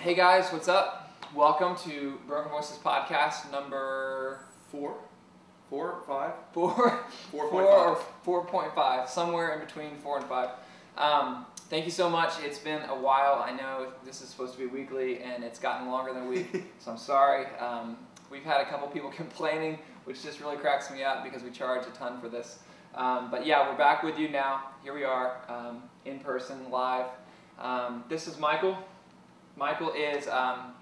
Hey guys, what's up? Welcome to Broken Voices podcast number 4 or 5? 4.5, somewhere in between 4 and 5. Thank you so much. It's been a while. I know this is supposed to be weekly and it's gotten longer than a week, so I'm sorry. We've had a couple people complaining, which just really cracks me up because we charge a ton for this. But yeah, we're back with you now. Here we are, in person, live. This is Michael. Michael is one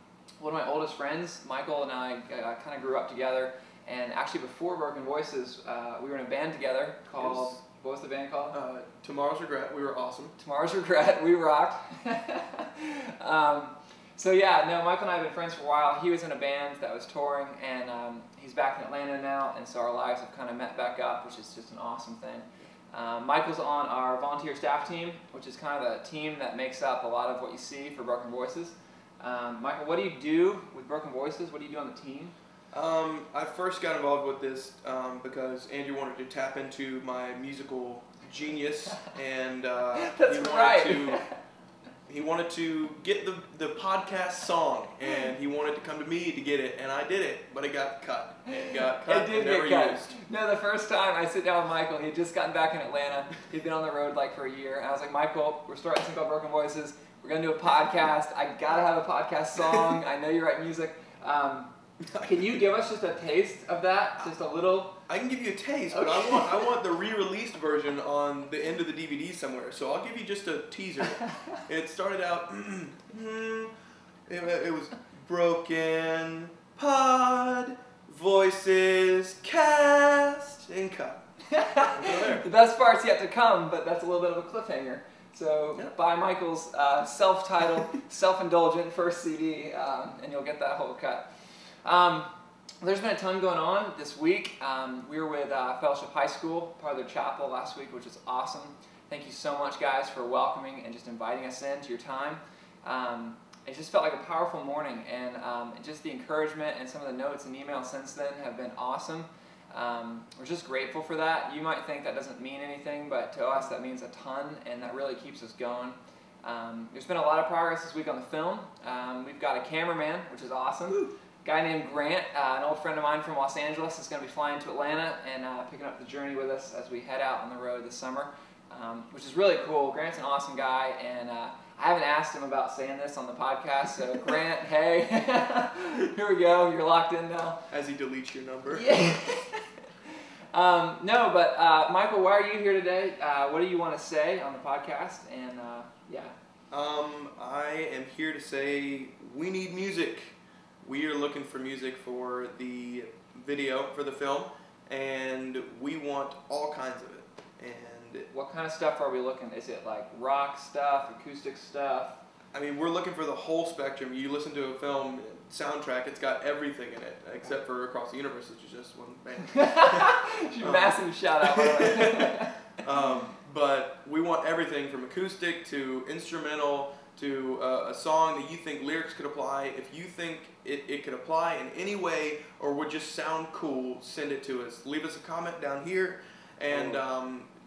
of my oldest friends. Michael and I kind of grew up together, and actually before Broken Voices, we were in a band together called, what was the band called? Tomorrow's Regret. We were awesome. Tomorrow's Regret. We rocked. So yeah, no, Michael and I have been friends for a while. He was in a band that was touring, and he's back in Atlanta now, and so our lives have kind of met back up, which is just an awesome thing. Michael's on our volunteer staff team, which is kind of the team that makes up a lot of what you see for Broken Voices. Michael, what do you do with Broken Voices? What do you do on the team? I first got involved with this because Andrew wanted to tap into my musical genius, and he wanted to get the podcast song, and he wanted to come to me to get it, and I did it, but it got cut. It got cut and never used. No, the first time I sit down with Michael, he had just gotten back in Atlanta. He'd been on the road like for a year, and I was like, Michael, we're starting something called Broken Voices. We're going to do a podcast. I got to have a podcast song. I know you write music. Can you give us just a taste of that? Just a little? I can give you a taste, but I want the re-released version on the end of the DVD somewhere. So I'll give you just a teaser. It started out, it was broken pod, voices, cast, and cut. The best part's yet to come, but that's a little bit of a cliffhanger. So buy Michael's self-titled, self-indulgent first CD, and you'll get that whole cut. There's been a ton going on this week. We were with Fellowship High School, part of their chapel last week, which is awesome. Thank you so much, guys, for welcoming and just inviting us into your time. It just felt like a powerful morning, and just the encouragement and some of the notes and emails since then have been awesome. We're just grateful for that. You might think that doesn't mean anything, but to us that means a ton, and that really keeps us going. There's been a lot of progress this week on the film. We've got a cameraman, which is awesome. Woo. A guy named Grant, an old friend of mine from Los Angeles, is going to be flying to Atlanta and picking up the journey with us as we head out on the road this summer, which is really cool. Grant's an awesome guy, and I haven't asked him about saying this on the podcast, so Grant, hey, here we go, you're locked in now. As he deletes your number. Yeah. No, but Michael, why are you here today? What do you want to say on the podcast? And yeah. I am here to say we need music. We are looking for music for the video, for the film, and we want all kinds of it. And what kind of stuff are we looking? Is it like rock stuff, acoustic stuff? I mean, we're looking for the whole spectrum. You listen to a film soundtrack, it's got everything in it, except for Across the Universe, which is just one band. Massive shout out, by the way. But we want everything from acoustic to instrumental to a song that you think lyrics could apply. If you think it could apply in any way or would just sound cool, send it to us. Leave us a comment down here, and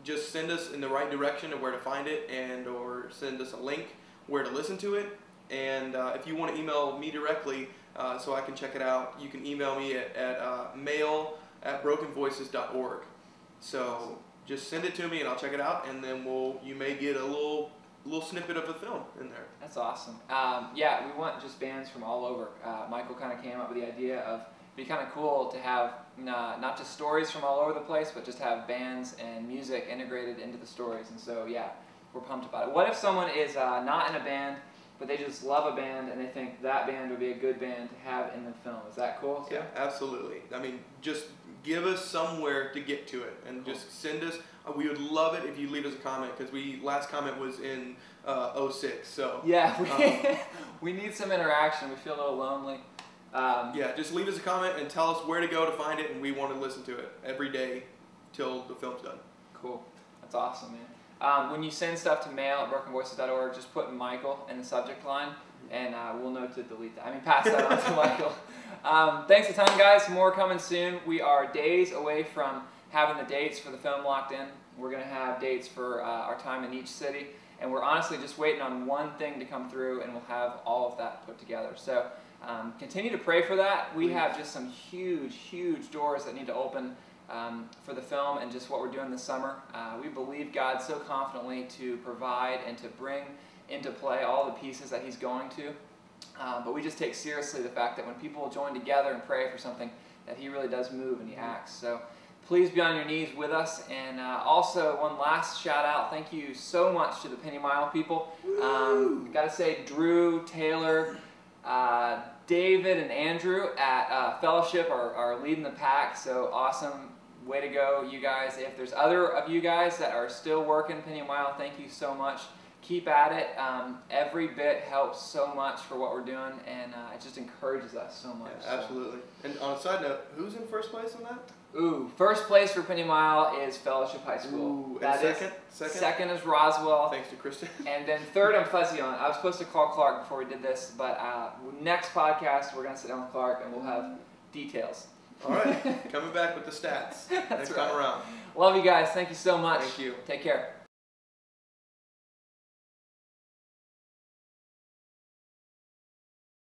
just send us in the right direction of where to find it, and or send us a link where to listen to it. And if you want to email me directly so I can check it out, you can email me at mail@brokenvoices.org. So just send it to me and I'll check it out, and then you may get a little snippet of the film in there. That's awesome. Yeah, we want just bands from all over. Michael kind of came up with the idea of it'd be kind of cool to have not just stories from all over the place, but just have bands and music integrated into the stories. And so yeah, we're pumped about it. What if someone is not in a band, but they just love a band and they think that band would be a good band to have in the film? Is that cool? Yeah, absolutely. I mean, just give us somewhere to get to it, and just send us. We would love it if you leave us a comment, because last comment was in 06. So yeah, we need some interaction. We feel a little lonely. Yeah, just leave us a comment and tell us where to go to find it, and we want to listen to it every day till the film's done. Cool. That's awesome, man. When you send stuff to mail@brokenvoices.org, just put Michael in the subject line, and we'll know to delete that. I mean, pass that on to Michael. Thanks a ton, guys. More coming soon. We are days away from having the dates for the film locked in. We're going to have dates for our time in each city. And we're honestly just waiting on one thing to come through, and we'll have all of that put together. So continue to pray for that. We have just some huge doors that need to open for the film and just what we're doing this summer. We believe God so confidently to provide and to bring into play all the pieces that He's going to. But we just take seriously the fact that when people join together and pray for something, that He really does move and He acts. So please be on your knees with us. And also, one last shout out. Thank you so much to the Penny Mile people. Got to say, Drew, Taylor, David, and Andrew at Fellowship are leading the pack. So awesome. Way to go, you guys. If there's other of you guys that are still working Penny Mile, thank you so much. Keep at it. Every bit helps so much for what we're doing, and it just encourages us so much. Yeah, absolutely. So. And on a side note, who's in first place on that? Ooh, first place for Penny Mile is Fellowship High School. Ooh, and second? Second is Roswell. Thanks to Kristen. And then third, I'm fuzzy on. I was supposed to call Clark before we did this, but next podcast, we're going to sit down with Clark, and we'll have details. All right. Coming back with the stats next time around. Love you guys. Thank you so much. Thank you. Take care.